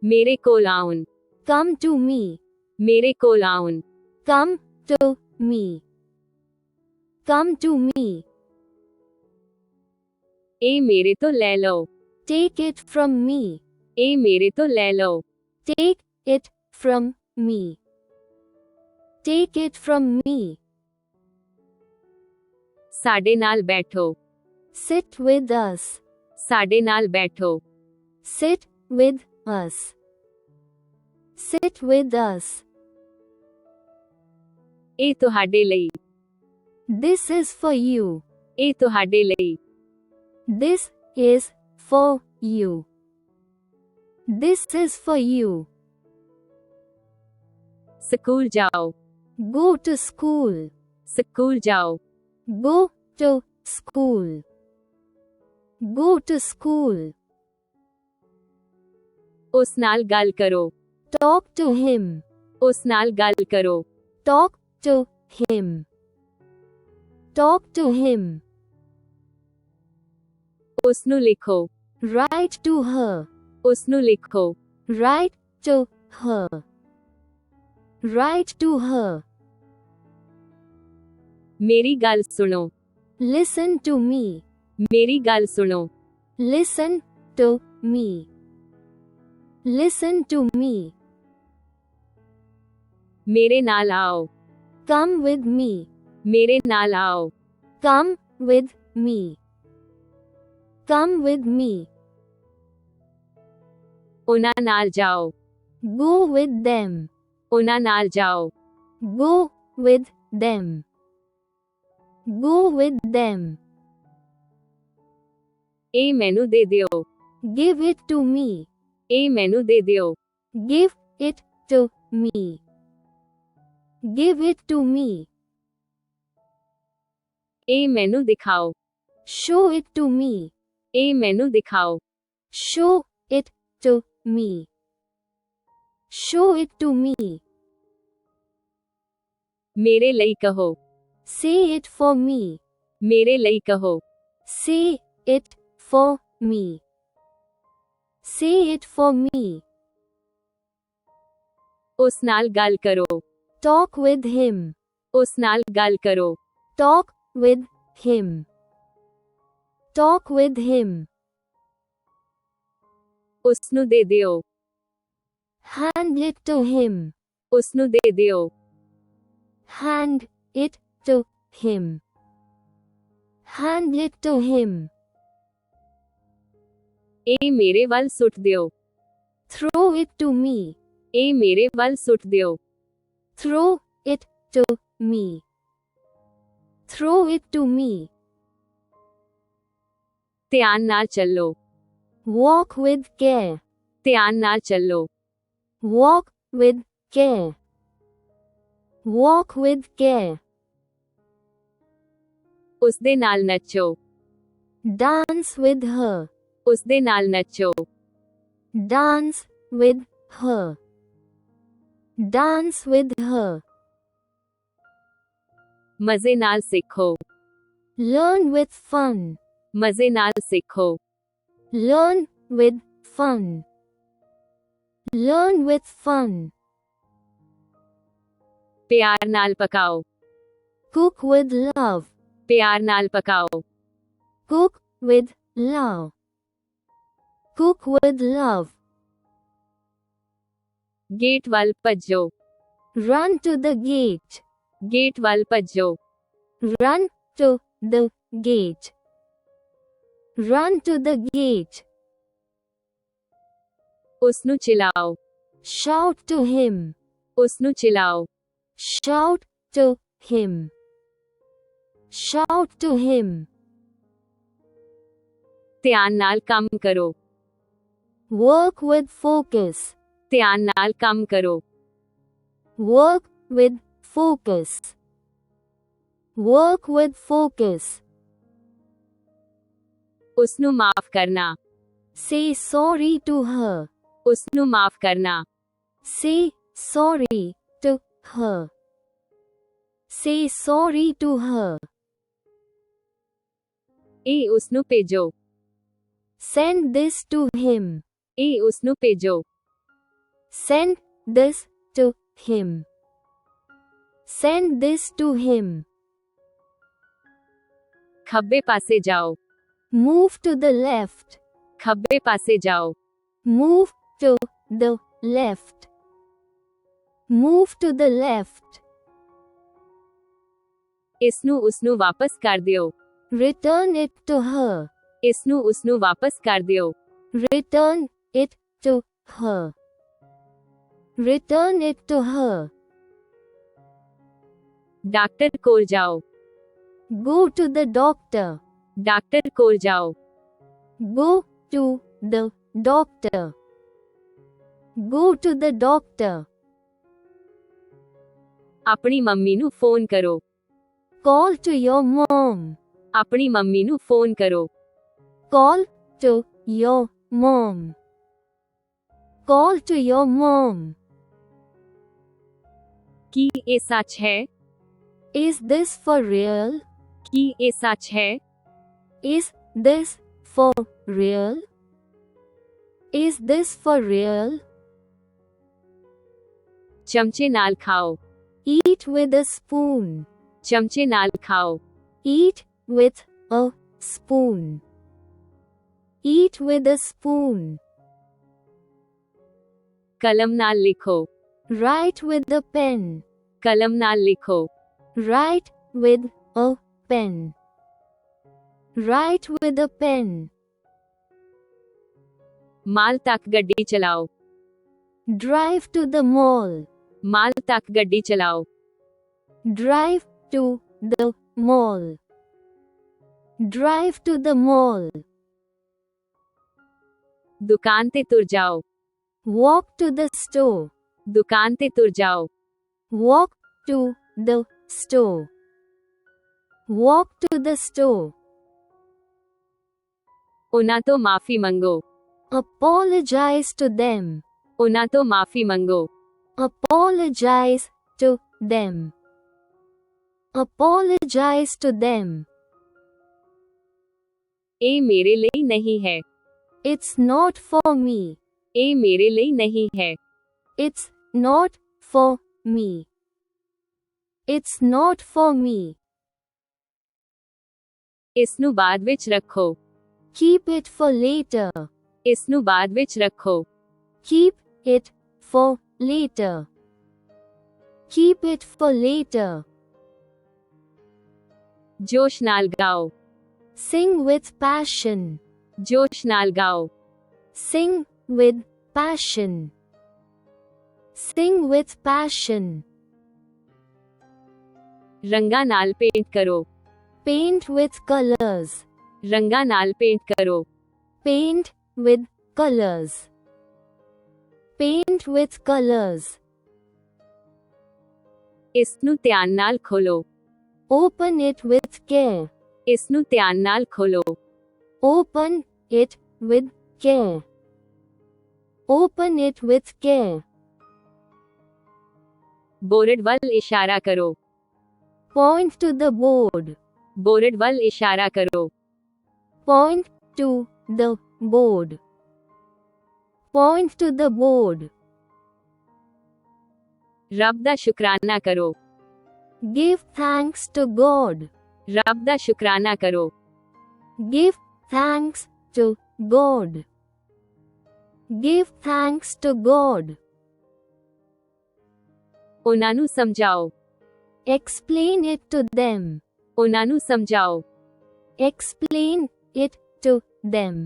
ਮੇਰੇ ਕੋਲ ਆਉਣ, come to me, ਮੇਰੇ ਕੋਲ ਆਉਣ, come to me, come to me, ਇਹ ਮੇਰੇ ਤੋਂ ਲੈ ਲਓ, take it from me, ਇਹ ਮੇਰੇ ਤੋਂ ਲੈ ਲਓ, take it from me, take it from me, ਸਾਡੇ ਨਾਲ ਬੈਠੋ, sit with us, ਸਾਡੇ ਨਾਲ ਬੈਠੋ, sit with us, sit with us, ਇਹ ਤੁਹਾਡੇ ਲਈ, this is for you, ਇਹ ਤੁਹਾਡੇ ਲਈ, this is for you, this is for you, school ਜਾਓ, go to school, ਸਕੂਲ ਜਾਓ, go to school, go to school, ਉਸ ਨਾਲ ਗੱਲ ਕਰੋ, talk to him, ਉਸ ਨਾਲ ਗੱਲ ਕਰੋ, talk to him, talk to him, ਉਸ ਨੂੰ ਲਿਖੋ, write to her, ਉਸ ਨੂੰ ਲਿਖੋ, write to her, write to her, ਮੇਰੀ ਗੱਲ ਸੁਣੋ, listen to me, ਮੇਰੀ ਗੱਲ ਸੁਣੋ, listen to me, listen to me, ਮੇਰੇ ਨਾਲ ਆਓ, come with me, ਮੇਰੇ ਨਾਲ ਆਓ, come with me, come with me, ਉਹਨਾਂ ਨਾਲ ਜਾਓ, go with them, ਉਹਨਾਂ ਨਾਲ ਜਾਓ, go with them, go with them, ਇਹ ਮੈਨੂੰ ਦੇ ਦਿਓ, give it to me, ਇਹ ਮੈਨੂੰ ਦੇ ਦਿਓ, give it to me, give it to me, ਇਹ ਮੈਨੂੰ ਦਿਖਾਓ, show it to me, ਇਹ ਮੈਨੂੰ ਦਿਖਾਓ, show it to me, show it to me, ਮੇਰੇ ਲਈ ਕਹੋ, say it for me, ਮੇਰੇ ਲਈ ਕਹੋ, say it for me, say it for me, ਉਸ ਨਾਲ ਗੱਲ ਕਰੋ, talk with him, ਉਸ ਨਾਲ ਗੱਲ ਕਰੋ, talk with him, talk with him, ਉਸ ਨੂੰ ਦੇ ਦਿਓ, hand it to him, ਉਸ ਨੂੰ ਦੇ ਦਿਓ, hand it to him, hand it to him, ਇਹ ਮੇਰੇ ਵੱਲ ਸੁੱਟ ਦਿਓ, throw it to me, ਇਹ ਮੇਰੇ ਵੱਲ ਸੁੱਟ ਦਿਓ, throw it to me, throw it to me, ਧਿਆਨ ਨਾਲ ਚੱਲੋ, walk with care, ਧਿਆਨ ਨਾਲ ਚੱਲੋ, walk with care, walk with care, ਉਸ ਦੇ ਨਾਲ ਨੱਚੋ, dance with her, ਉਸ ਦੇ ਨਾਲ ਨੱਚੋ, dance with her, dance with her, ਮਜ਼ੇ ਨਾਲ ਸਿੱਖੋ, learn with fun, ਮਜ਼ੇ ਨਾਲ ਸਿੱਖੋ, learn with fun, learn with fun, ਪਿਆਰ ਨਾਲ ਪਕਾਓ, cook with love, ਪਿਆਰ ਨਾਲ ਪਕਾਓ, cook with love, cook with love, gate ਵੱਲ ਭੱਜੋ, run to the gate, gate ਵੱਲ ਭੱਜੋ, run to the gate, run to the gate, ਉਸ ਨੂੰ ਚਿਲਾਓ, shout to him, ਉਸ ਨੂੰ ਚਿਲਾਓ, shout to him, shout to him, ਧਿਆਨ ਨਾਲ ਕੰਮ ਕਰੋ, work with focus, ਧਿਆਨ ਨਾਲ ਕੰਮ ਕਰੋ, work with focus, work with focus, ਉਸ ਨੂੰ ਮਾਫ ਕਰਨਾ, say sorry to her, ਉਸ ਨੂੰ ਮਾਫ ਕਰਨਾ, say sorry to her, say sorry to her, ਇਹ ਉਸ ਨੂੰ ਭੇਜੋ, send this to him, ਇਹ ਉਸ ਨੂੰ ਭੇਜੋ, Send this to him. Send this to him. ਖੱਬੇ ਪਾਸੇ ਜਾਓ Move to the left. ਖੱਬੇ ਪਾਸੇ ਜਾਓ Move to the left. Move to the left. ਇਸ ਨੂੰ ਉਸ ਨੂੰ ਵਾਪਸ ਕਰ ਦਿਓ Return it to her. ਇਸ ਨੂੰ ਉਸ ਨੂੰ ਵਾਪਸ ਕਰ ਦਿਓ Return it to her. Return it to her. Doctor ਕੋਲ ਜਾਓ Go to the doctor. Doctor ਕੋਲ ਜਾਓ Go to the doctor. Go to the doctor. ਆਪਣੀ ਮੰਮੀ ਨੂੰ ਫੋਨ ਕਰੋ Call to your mom. ਆਪਣੀ ਮੰਮੀ ਨੂੰ ਫੋਨ ਕਰੋ Call to your mom. Call to your mom. ਕੀ ਇਹ ਸੱਚ ਹੈ Is this for real? ਕੀ ਇਹ ਸੱਚ ਹੈ Is this for real? Is this for real? ਚਮਚੇ ਨਾਲ ਖਾਓ Eat with a spoon. ਚਮਚੇ ਨਾਲ ਖਾਓ Eat with a spoon. Eat with a spoon. ਕਲਮ ਨਾਲ ਲਿਖੋ Write with a pen. ਕਲਮ ਨਾਲ ਲਿਖੋ Write with a pen. Write with a pen. ਮਾਲ ਤੱਕ ਗੱਡੀ ਚਲਾਓ Drive to the mall. ਮਾਲ ਤੱਕ ਗੱਡੀ ਚਲਾਓ Drive to the mall. Drive to the mall. ਦੁਕਾਨ ਤੇ ਤੁਰ ਜਾਓ Walk to the store. ਦੁਕਾਨ ਤੇ ਤੁਰ ਜਾਓ Walk to the store. Walk to the store. ਉਹਨਾਂ ਤੋਂ ਮਾਫੀ ਮੰਗੋ Apologize to them. ਉਹਨਾਂ ਤੋਂ ਮਾਫੀ ਮੰਗੋ Apologize to them. Apologize to them. ਇਹ ਮੇਰੇ ਲਈ ਨਹੀਂ ਹੈ It's not for me. ਇਹ ਮੇਰੇ ਲਈ ਨਹੀਂ ਹੈ It's not for me. It's not for me. ਇਸ ਨੂੰ ਬਾਅਦ ਵਿੱਚ ਰੱਖੋ Keep it for later. ਇਸ ਨੂੰ ਬਾਅਦ ਵਿੱਚ ਰੱਖੋ Keep it for later. Keep it for later. ਜੋਸ਼ ਨਾਲ ਗਾਓ Sing with passion. ਜੋਸ਼ ਨਾਲ ਗਾਓ Sing with passion. Sing with passion. ਰੰਗਾਂ ਨਾਲ ਪੇਂਟ ਕਰੋ Paint with colors. ਰੰਗਾਂ ਨਾਲ ਪੇਂਟ ਕਰੋ Paint with colors. Paint with colors. ਇਸ ਨੂੰ ਧਿਆਨ ਨਾਲ ਖੋਲੋ Open it with care. ਇਸ ਨੂੰ ਧਿਆਨ ਨਾਲ ਖੋਲੋ Open it with care. Open it with care. Board ਵੱਲ ਇਸ਼ਾਰਾ ਕਰੋ Point to the board. Board ਵੱਲ ਇਸ਼ਾਰਾ ਕਰੋ Point to the board. Point to the board. ਰੱਬ ਦਾ ਸ਼ੁਕਰਾਨਾ ਕਰੋ Give thanks to God. ਰੱਬ ਦਾ ਸ਼ੁਕਰਾਨਾ ਕਰੋ Give thanks to God. Give thanks to God. ਉਹਨਾਂ ਨੂੰ ਸਮਝਾਓ Explain it to them. ਉਹਨਾਂ ਨੂੰ ਸਮਝਾਓ Explain it to them.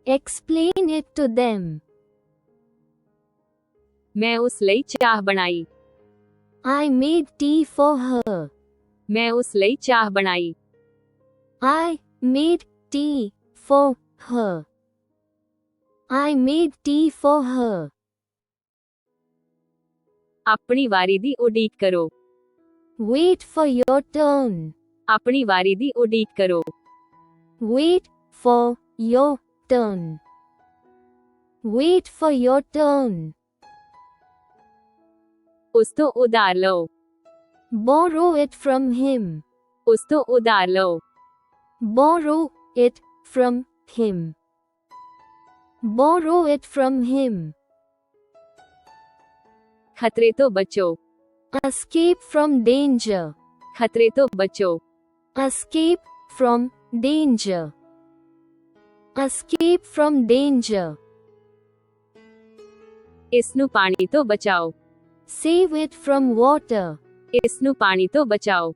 Explain it to them. ਮੈਂ ਉਸ ਲਈ ਚਾਹ ਬਣਾਈ I made tea for her. ਮੈਂ ਉਸ ਲਈ ਚਾਹ ਬਣਾਈ I made tea for her. I made tea for her. ਆਪਣੀ ਵਾਰੀ ਦੀ ਉਡੀਕ ਕਰੋ Wait for your turn. ਆਪਣੀ ਵਾਰੀ ਦੀ ਉਡੀਕ ਕਰੋ Wait for your turn. Wait for your turn. ਉਸ ਤੋਂ ਉਧਾਰ ਲਓ Borrow it from him. ਉਸ ਤੋਂ ਉਧਾਰ ਲਓ Borrow it from him. Borrow it from him. खतरे तो बचो, escape from danger, खतरे तो बचो, escape from danger, escape from danger, ਇਸ ਨੂੰ ਪਾਣੀ ਤੋਂ ਬਚਾਓ, save it from water, ਇਸ ਨੂੰ ਪਾਣੀ ਤੋਂ ਬਚਾਓ,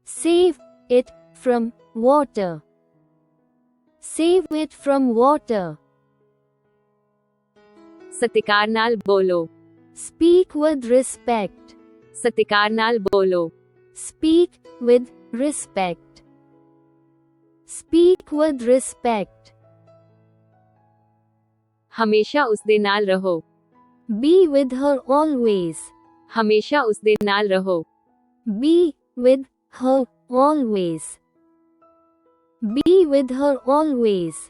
save it from water, save it from water, ਸਤਿਕਾਰ ਨਾਲ ਬੋਲੋ, speak with respect, ਸਤਿਕਾਰ ਨਾਲ ਬੋਲੋ, speak with respect, speak with respect, ਹਮੇਸ਼ਾ ਉਸ ਦੇ ਨਾਲ ਰਹੋ, be with her always, ਹਮੇਸ਼ਾ ਉਸ ਦੇ ਨਾਲ ਰਹੋ, be with her always, be with her always.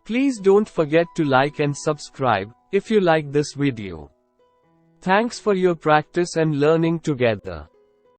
Please don't forget to like and subscribe if you like this video. Thanks for your practice and learning together.